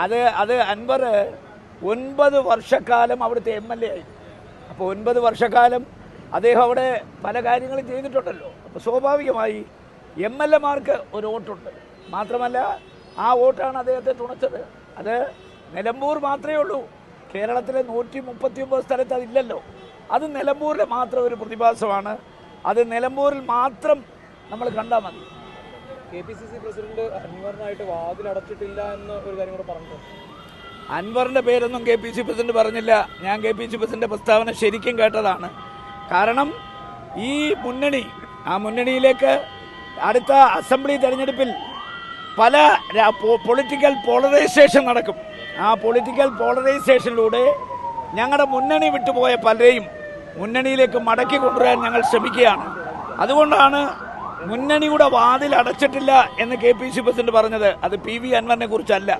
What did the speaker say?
അത് അൻവർ 9 വർഷക്കാലം അവിടുത്തെ MLA ആയി. അപ്പോൾ 9 വർഷക്കാലം അദ്ദേഹം അവിടെ പല കാര്യങ്ങളും ചെയ്തിട്ടുണ്ടല്ലോ. അപ്പോൾ സ്വാഭാവികമായി MLA-മാർക്ക് ഒരു വോട്ടുണ്ട്. മാത്രമല്ല ആ വോട്ടാണ് അദ്ദേഹത്തെ തുണച്ചത്. അത് നിലമ്പൂർ മാത്രമേ ഉള്ളൂ. കേരളത്തിലെ 139 സ്ഥലത്ത് അതില്ലല്ലോ. അത് നിലമ്പൂരിലെ മാത്രം ഒരു പ്രതിഭാസമാണ്. അത് നിലമ്പൂരിൽ മാത്രം നമ്മൾ കണ്ടാൽ മതി. KPCC പ്രസിഡന്റ് അൻവറിനായിട്ട് വാതിലടച്ചിട്ടില്ല എന്ന് ഒരു കാര്യം കൂടെ പറഞ്ഞിട്ടുണ്ട്. അൻവറിൻ്റെ പേരൊന്നും KPCC പ്രസിഡന്റ് പറഞ്ഞില്ല. ഞാൻ KPCC പ്രസിഡന്റ് പ്രസ്താവന ശരിക്കും കേട്ടതാണ്. കാരണം ഈ മുന്നണിയിലേക്ക് അടുത്ത അസംബ്ലി തെരഞ്ഞെടുപ്പിൽ പല പൊളിറ്റിക്കൽ പോളറൈസേഷൻ നടക്കും. ആ പൊളിറ്റിക്കൽ പോളറൈസേഷനിലൂടെ ഞങ്ങളുടെ മുന്നണി വിട്ടുപോയ പലരെയും മുന്നണിയിലേക്ക് മടക്കി കൊണ്ടുവരാൻ ഞങ്ങൾ ശ്രമിക്കുകയാണ്. അതുകൊണ്ടാണ് മുന്നണിയുടെ വാതിൽ അടച്ചിട്ടില്ല എന്ന് KPCC പ്രസിഡന്റ് പറഞ്ഞത്. അത് PV അൻവറിനെ കുറിച്ചല്ല.